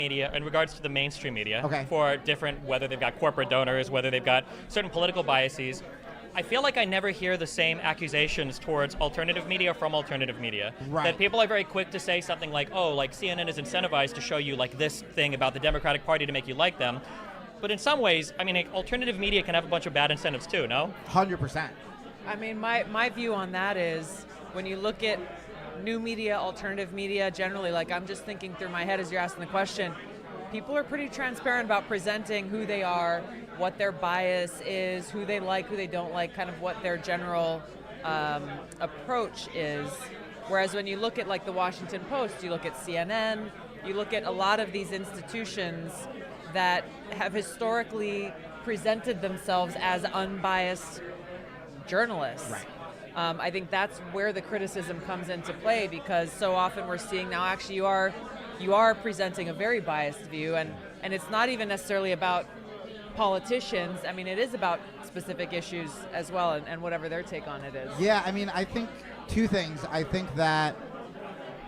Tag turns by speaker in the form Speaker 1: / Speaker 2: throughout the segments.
Speaker 1: media, in regards to the mainstream media,
Speaker 2: Okay.
Speaker 1: for different, whether they've got corporate donors, whether they've got certain political biases, I feel like I never hear the same accusations towards alternative media from alternative media.
Speaker 2: Right.
Speaker 1: That people are very quick to say something like, oh, like CNN is incentivized to show you like this thing about the Democratic Party to make you like them. But in some ways, I mean, like, alternative media can have a bunch of bad incentives too, no?
Speaker 2: 100%.
Speaker 3: I mean, my view on that is when you look at new media, alternative media, generally, like I'm just thinking through my head as you're asking the question, people are pretty transparent about presenting who they are, what their bias is, who they like, who they don't like, kind of what their general approach is. Whereas when you look at like the Washington Post, you look at CNN, you look at a lot of these institutions that have historically presented themselves as unbiased journalists.
Speaker 2: Right.
Speaker 3: I think that's where the criticism comes into play, because so often we're seeing now actually you are presenting a very biased view, and it's not even necessarily about politicians. I mean, it is about specific issues as well, and whatever their take on it is.
Speaker 2: Yeah, I mean, I think two things. I think that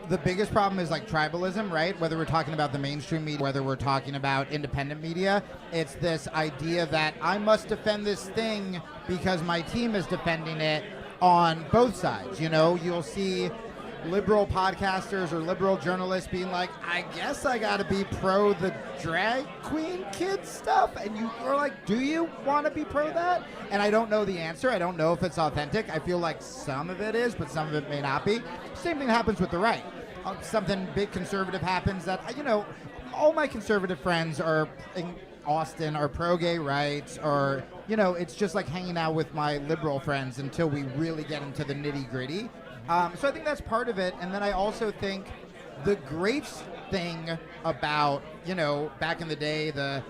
Speaker 2: the biggest problem is like tribalism, right? Whether we're talking about the mainstream media, whether we're talking about independent media, it's this idea that I must defend this thing because my team is defending it on both sides. You know, you'll see liberal podcasters or liberal journalists being like, I guess I gotta be pro the drag queen kid stuff, and you are like, do you want to be pro that? And I don't know the answer. I don't know if it's authentic. I feel like some of it is, but some of it may not be. Same thing happens with the right. Something big conservative happens that, you know, all my conservative friends are in Austin are pro-gay rights, or, you know, it's just like hanging out with my liberal friends until we really get into the nitty-gritty. So I think that's part of it. And then I also think the great thing about, you know, back in the day, the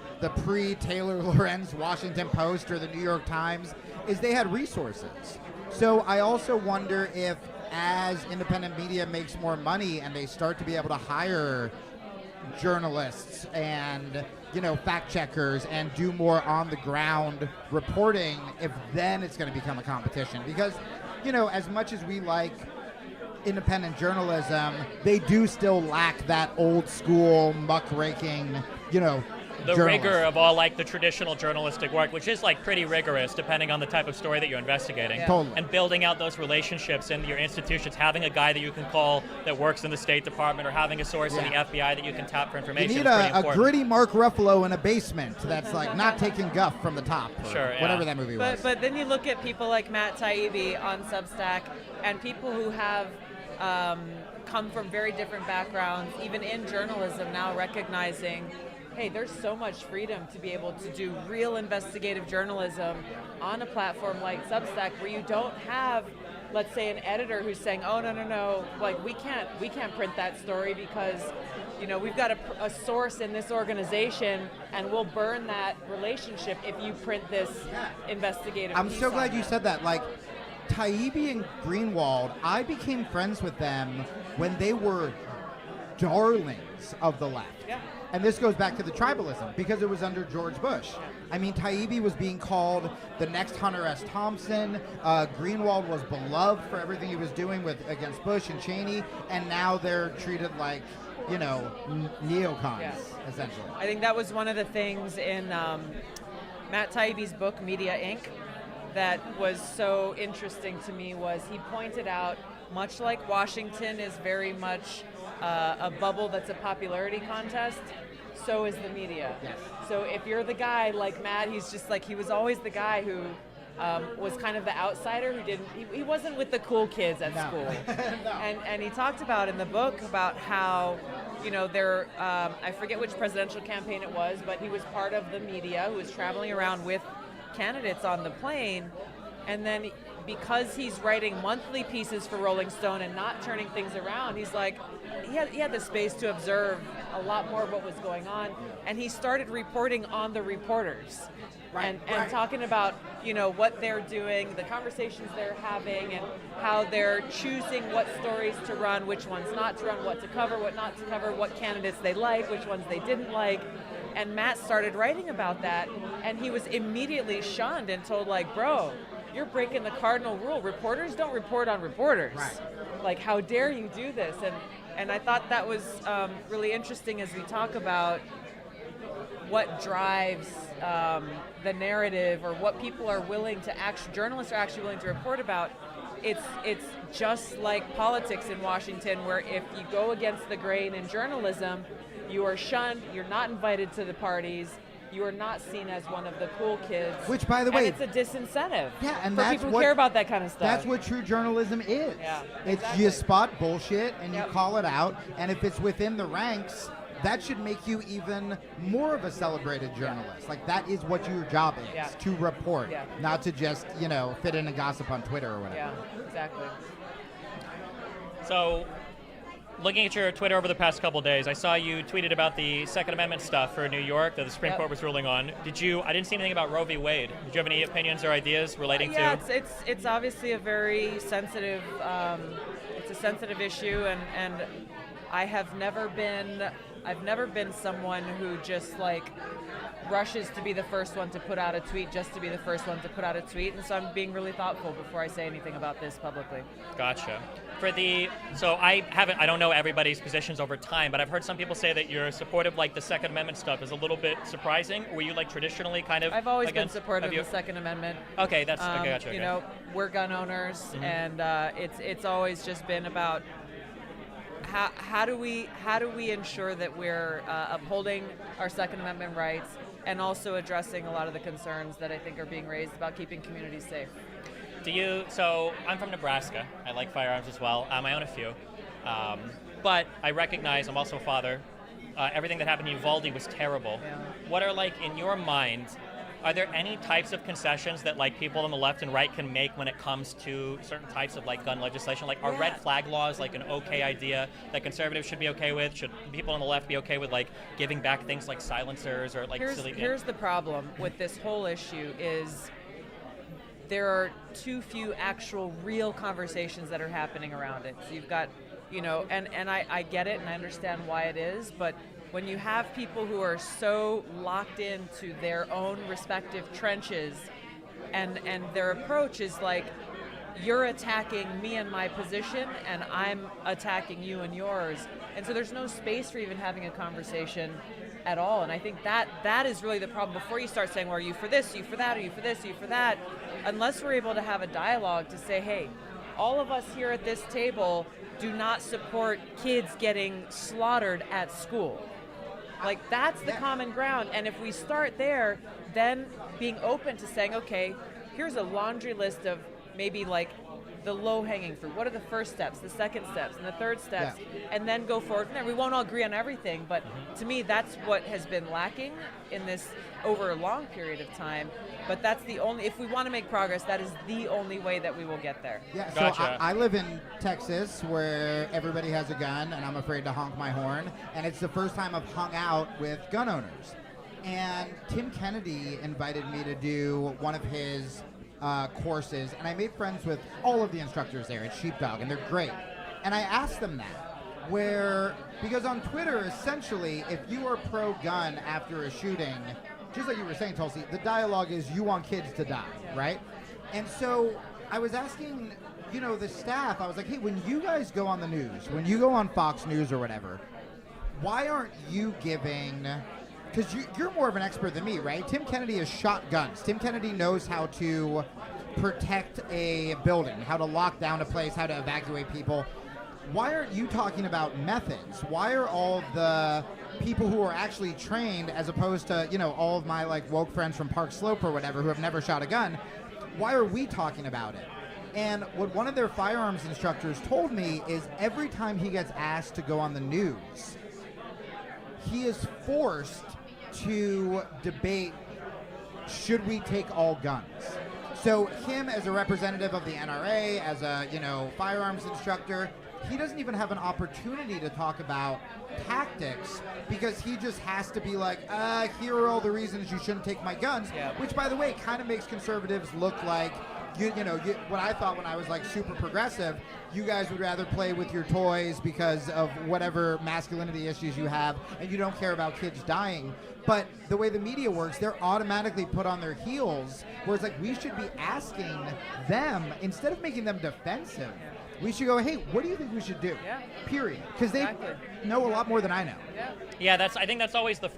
Speaker 2: pre-Taylor Lorenz Washington Post or the New York Times, is they had resources. So I also wonder if as independent media makes more money and they start to be able to hire journalists and, you know, fact checkers and do more on the ground reporting, if then it's going to become a competition. Because, you know, as much as we like independent journalism, they do still lack that old school muckraking, you know,
Speaker 1: The rigor of all like the traditional journalistic work, which is like pretty rigorous depending on the type of story that you're investigating.
Speaker 3: Yeah.
Speaker 2: Totally.
Speaker 1: And building out those relationships in your institutions, having a guy that you can call that works in the State Department, or having a source in the FBI that you can tap for
Speaker 2: You
Speaker 1: information.
Speaker 2: need
Speaker 1: is pretty
Speaker 2: a
Speaker 1: important.
Speaker 2: gritty Mark Ruffalo in a basement that's like not taking guff from the top. Or
Speaker 1: Sure, yeah.
Speaker 2: whatever that movie was.
Speaker 3: But then you look at people like Matt Taibbi on Substack, and people who have come from very different backgrounds, even in journalism, now recognizing, hey, there's so much freedom to be able to do real investigative journalism on a platform like Substack, where you don't have, let's say, an editor who's saying, oh, no, like we can't print that story because, you know, we've got a source in this organization and we'll burn that relationship if you print this investigative
Speaker 2: I'm
Speaker 3: piece
Speaker 2: so
Speaker 3: on
Speaker 2: glad you
Speaker 3: them.
Speaker 2: said that. Like, Taibbi and Greenwald, I became friends with them when they were darlings of the left.
Speaker 3: Yeah.
Speaker 2: And this goes back to the tribalism, because it was under George Bush. I mean, Taibbi was being called the next Hunter S. Thompson. Greenwald was beloved for everything he was doing against Bush and Cheney, and now they're treated like, you know, neocons, essentially.
Speaker 3: I think that was one of the things in Matt Taibbi's book, Media Inc., that was so interesting to me, was he pointed out, much like Washington is very much a bubble that's a popularity contest, so is the media.
Speaker 2: Yes.
Speaker 3: So if you're the guy like Matt, he's just like, he was always the guy who was kind of the outsider who he wasn't with the cool kids at school.
Speaker 2: No.
Speaker 3: And he talked about in the book about how, you know, there, I forget which presidential campaign it was, but he was part of the media who was traveling around with candidates on the plane, and then because he's writing monthly pieces for Rolling Stone and not turning things around, he's like, he had the space to observe a lot more of what was going on, and he started reporting on the reporters.
Speaker 2: Right,
Speaker 3: And talking about, you know, what they're doing, the conversations they're having, and how they're choosing what stories to run, which ones not to run, what to cover, what not to cover, what candidates they like, which ones they didn't like. And Matt started writing about that, and he was immediately shunned and told, like, bro, you're breaking the cardinal rule. Reporters don't report on reporters.
Speaker 2: Right.
Speaker 3: Like, how dare you do this? And I thought that was really interesting as we talk about what drives the narrative, or what people are willing to journalists are actually willing to report about. It's just like politics in Washington, where if you go against the grain in journalism, you are shunned, you're not invited to the parties, you are not seen as one of the cool kids.
Speaker 2: Which, by the way,
Speaker 3: it's a disincentive
Speaker 2: and
Speaker 3: for people who care about that kind of stuff.
Speaker 2: That's what true journalism is.
Speaker 3: Yeah,
Speaker 2: it's
Speaker 3: exactly.
Speaker 2: You spot bullshit and you call it out, and if it's within the ranks, that should make you even more of a celebrated journalist. Like, that is what your job is, to report, not to just, fit in and gossip on Twitter or whatever.
Speaker 3: Yeah, exactly.
Speaker 1: So, looking at your Twitter over the past couple of days, I saw you tweeted about the Second Amendment stuff for New York that the Supreme Court was ruling on. I didn't see anything about Roe v. Wade. Did you have any opinions or ideas relating to?
Speaker 3: Yeah, it's obviously a very sensitive, it's a sensitive issue, and I've never been someone who just rushes to be the first one to put out a tweet just to be the first one to put out a tweet, and so I'm being really thoughtful before I say anything about this publicly.
Speaker 1: Gotcha. So I don't know everybody's positions over time, but I've heard some people say that you're supportive, the Second Amendment stuff is a little bit surprising. Were you traditionally kind of?
Speaker 3: I've always been supportive of the Second Amendment.
Speaker 1: Okay, okay, gotcha.
Speaker 3: Okay. We're gun owners, and it's always just been about how do we ensure that we're upholding our Second Amendment rights, and also addressing a lot of the concerns that I think are being raised about keeping communities safe.
Speaker 1: So I'm from Nebraska. I like firearms as well. I own a few. But I recognize I'm also a father. Everything that happened in Uvalde was terrible.
Speaker 3: Yeah.
Speaker 1: What are, in your mind, are there any types of concessions that people on the left and right can make when it comes to certain types of gun legislation? Are red flag laws an okay idea that conservatives should be okay with? Should people on the left be okay with giving back things like silencers or silly?
Speaker 3: Here's the problem with this whole issue is there are too few actual real conversations that are happening around it. So you've got, and I get it and I understand why it is, but when you have people who are so locked into their own respective trenches, and their approach is you're attacking me and my position, and I'm attacking you and yours, and so there's no space for even having a conversation at all. And I think that is really the problem. Before you start saying, well, are you for this, are you for that, are you for this, are you for that, unless we're able to have a dialogue to say, hey, all of us here at this table do not support kids getting slaughtered at school. That's the common ground. And if we start there, then being open to saying, okay, here's a laundry list of maybe the low-hanging fruit. What are the first steps, the second steps, and the third steps? Yeah. And then go forward from there. We won't all agree on everything, but to me, that's what has been lacking in this over a long period of time. But that's the only, if we want to make progress, that is the only way that we will get there.
Speaker 2: Yeah, so
Speaker 1: gotcha.
Speaker 2: I live in Texas where everybody has a gun, and I'm afraid to honk my horn. And it's the first time I've hung out with gun owners. And Tim Kennedy invited me to do one of his courses, and I made friends with all of the instructors there at Sheepdog, and they're great. And I asked them that, because on Twitter, essentially, if you are pro-gun after a shooting, just like you were saying, Tulsi, the dialogue is you want kids to die, right? And so I was asking, the staff, I was like, hey, when you guys go on the news, when you go on Fox News or whatever, why aren't you giving... Because you're more of an expert than me, right? Tim Kennedy has shot guns. Tim Kennedy knows how to protect a building, how to lock down a place, how to evacuate people. Why aren't you talking about methods? Why are all of the people who are actually trained, as opposed to, all of my woke friends from Park Slope or whatever who have never shot a gun, why are we talking about it? And what one of their firearms instructors told me is every time he gets asked to go on the news, he is forced to debate, should we take all guns? So him as a representative of the NRA, as a firearms instructor, he doesn't even have an opportunity to talk about tactics, because he just has to be here are all the reasons you shouldn't take my guns, which, by the way, kind of makes conservatives look like what I thought when I was super progressive, you guys would rather play with your toys because of whatever masculinity issues you have, and you don't care about kids dying. But the way the media works, they're automatically put on their heels, whereas we should be asking them, instead of making them defensive, We should go, hey, what do you think we should do?
Speaker 3: Yeah.
Speaker 2: Period. Because they
Speaker 3: Exactly.
Speaker 2: know a lot more than I know.
Speaker 3: Yeah.
Speaker 1: Yeah, I think that's always the